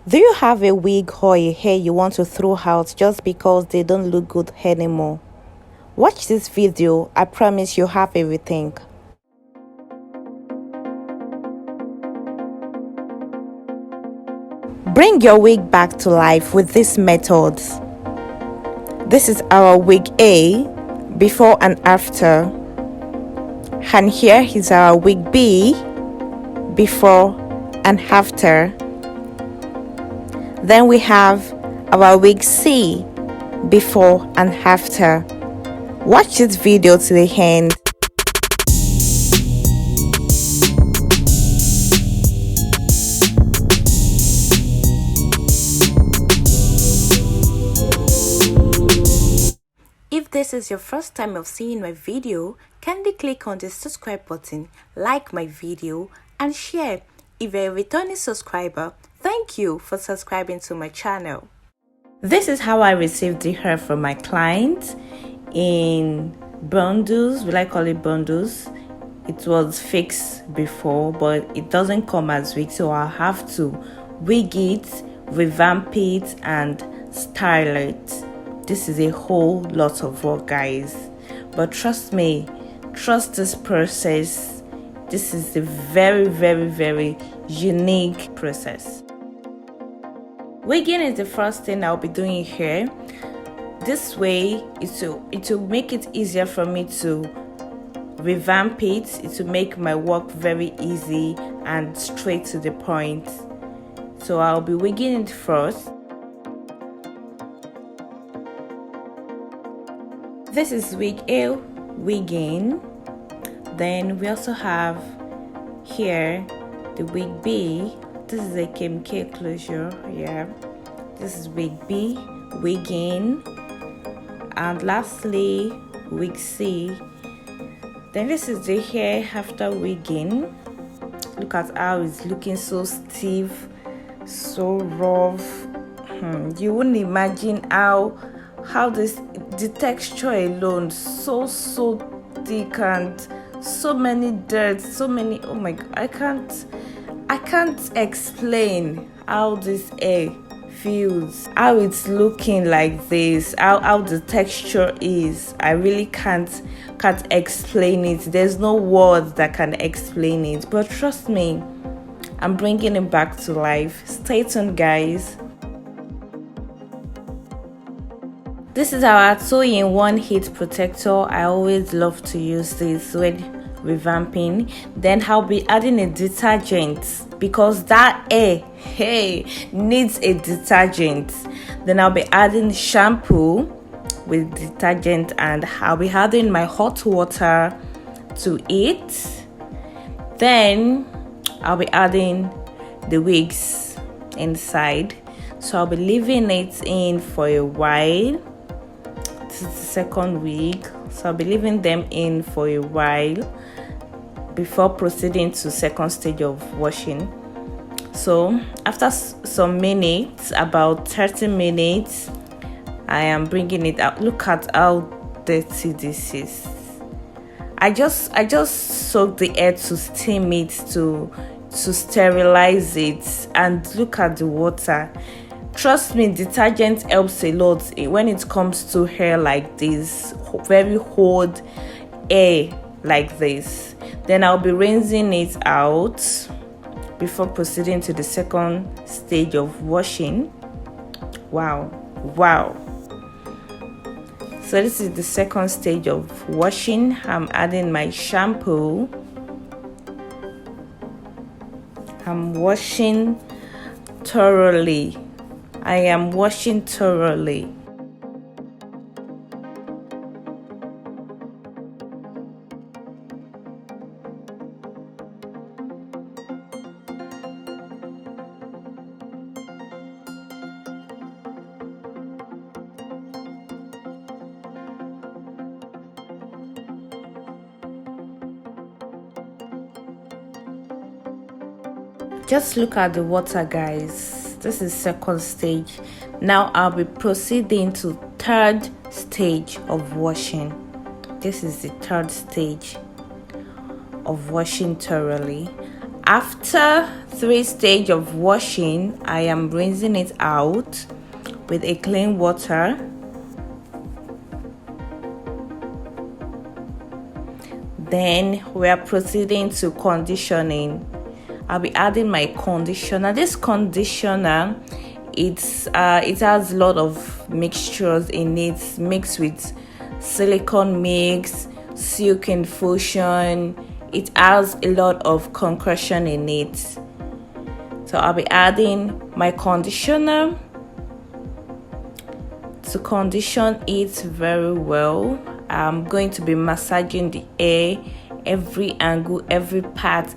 Do you have a wig or a hair you want to throw out just because they don't look good anymore? Watch this video, I promise you have everything. Bring your wig back to life with these methods. This is our wig A, before and after. And here is our wig B, before and after. Then we have our wig C, before and after. Watch this video to the end. If this is your first time of seeing my video, kindly click on the subscribe button, like my video and share. If you're a returning subscriber, thank you for subscribing to my channel. This is how I received the hair from my client in bundles. Will I call it bundles? It was fixed before, but it doesn't come as wig, so I'll have to wig it, revamp it and style it. This is a whole lot of work, guys, but trust me, trust this process. This is a very unique process. Wigging is the first thing I'll be doing here. This way it will make it easier for me to revamp it. It will make my work very easy and straight to the point. So I'll be wigging it first. This is wig A, wigging. Then we also have here the wig B. This is a KMK closure. Yeah, this is wig B, wigging. And lastly, wig C. Then this is the hair after wigging. Look at how it's looking, so stiff, so rough. You wouldn't imagine how the texture alone, so thick and so many dirt, so many, oh my god, I can't explain how this hair feels, how it's looking like this, how the texture is. I really can't explain it. There's no words that can explain it, but trust me, I'm bringing it back to life. Stay tuned, guys. This is our 2-in-1 heat protector. I always love to use this when revamping. Then I'll be adding a detergent because that hair, needs a detergent. Then I'll be adding shampoo with detergent and I'll be adding my hot water to it. Then I'll be adding the wigs inside. So I'll be leaving it in for a while. This is the second wig, so I'll be leaving them in for a while before proceeding to second stage of washing. So after some minutes, about 30 minutes, I am bringing it out. Look at how dirty this is. I just soak the hair to steam it, to sterilize it, and look at the water. Trust me, detergent helps a lot when it comes to hair like this, very old hair like this. Then I'll be rinsing it out before proceeding to the second stage of washing. Wow. So this is the second stage of washing. I'm adding my shampoo. I'm washing thoroughly. I am washing thoroughly. Just look at the water, guys. This is second stage. Now I'll be proceeding to third stage of washing. This is the third stage of washing thoroughly. After 3 stages of washing, I am rinsing it out with a clean water. Then we are proceeding to conditioning. I'll be adding my conditioner. This conditioner, it has a lot of mixtures in it, mixed with silicone mix, silk infusion. It has a lot of concussion in it. So I'll be adding my conditioner to condition it very well. I'm going to be massaging the hair, every angle, every part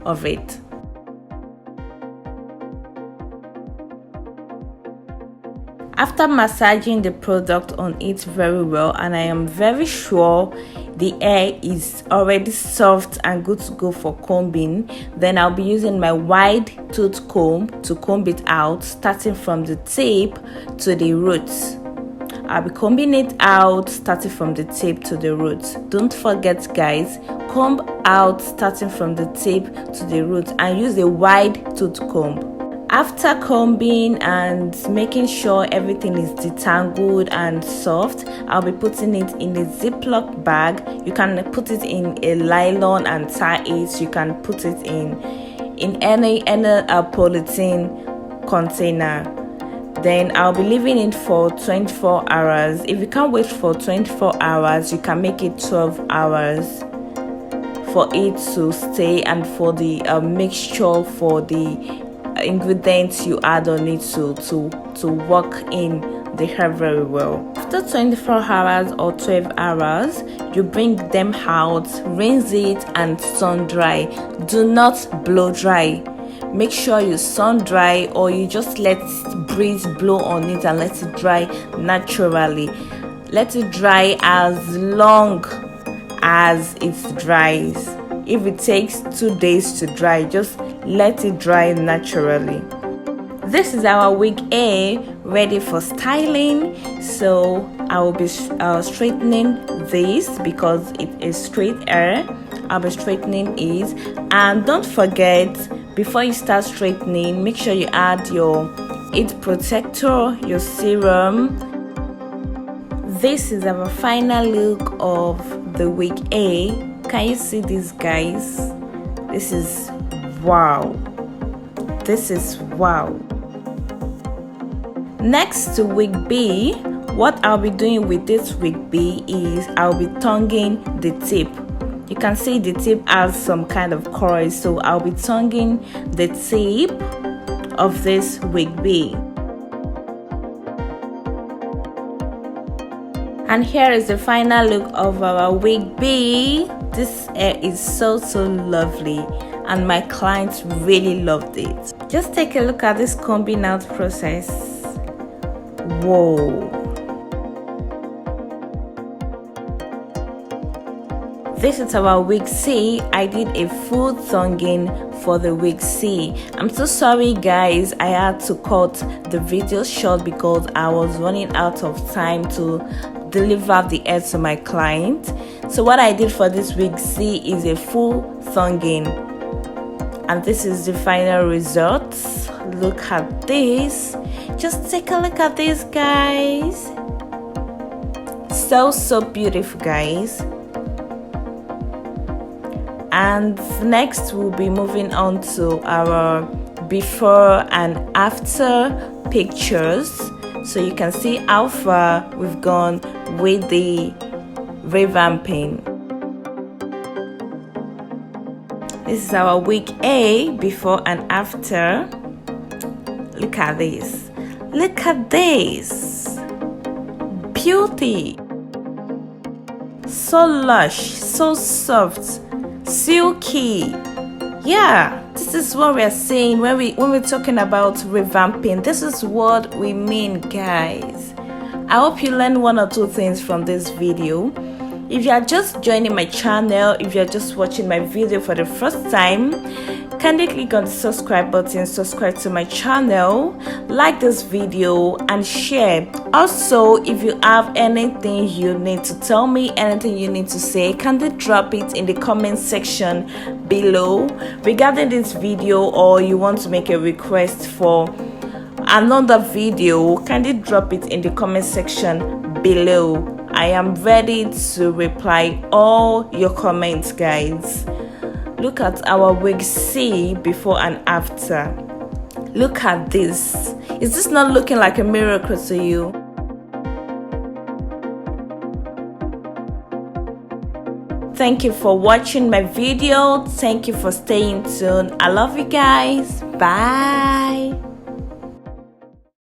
of it. After massaging the product on it very well, and I am very sure the hair is already soft and good to go for combing, then I'll be using my wide tooth comb to comb it out, starting from the tip to the roots. I'll be combing it out starting from the tip to the roots. Don't forget, guys, comb out starting from the tip to the roots and use a wide tooth comb. After combing and making sure everything is detangled and soft, I'll be putting it in a Ziploc bag. You can put it in a nylon and tie it. You can put it in any polythene container. Then I'll be leaving it for 24 hours. If you can't wait for 24 hours, you can make it 12 hours for it to stay and for the mixture, for the ingredients you add on it to work in the hair very well. After 24 hours or 12 hours, you bring them out, rinse it and sun dry. Do not blow dry. Make sure you sun dry, or you just let breeze blow on it and let it dry naturally. Let it dry as long as it dries. If it takes 2 days to dry, just let it dry naturally. This is our wig A ready for styling. So I will be straightening this because it is straight hair. I'll be straightening it, and don't forget, before you start straightening, make sure you add your heat protector, your serum. This is our final look of the wig A. Can you see this, guys? This is wow. This is wow. Next to wig B, what I'll be doing with this wig B is I'll be tonguing the tip. You can see the tip has some kind of coil, so I'll be tonguing the tip of this wig B. And here is the final look of our wig B. This hair is so lovely, and my clients really loved it. Just take a look at this combing out process. Whoa. This is our wig C. I did a full tonguing for the wig C. I'm so sorry, guys, I had to cut the video short because I was running out of time to deliver the hair to my client. So what I did for this wig C is a full tonguing, and this is the final result. Look at this. Just take a look at this, guys. So beautiful, guys. And next we'll be moving on to our before and after pictures, so you can see how far we've gone with the revamping. This is our wig A before and after. Look at this. Look at this. Beauty. So lush, so soft, silky. Yeah, this is what we're saying when we're talking about revamping. This is what we mean, guys. I hope you learned 1 or 2 things from this video. If you are just joining my channel, if you're just watching my video for the first time, kindly click on the subscribe button, subscribe to my channel, like this video and share Also, if you have anything you need to tell me, anything you need to say, kindly drop it in the comment section below regarding this video, or you want to make a request for another video, kindly drop it in the comment section below. I am ready to reply all your comments, guys. Look at our wig C before and after. Look at this. Is this not looking like a miracle to you? Thank you for watching my video. Thank you for staying tuned. I love you guys. Bye.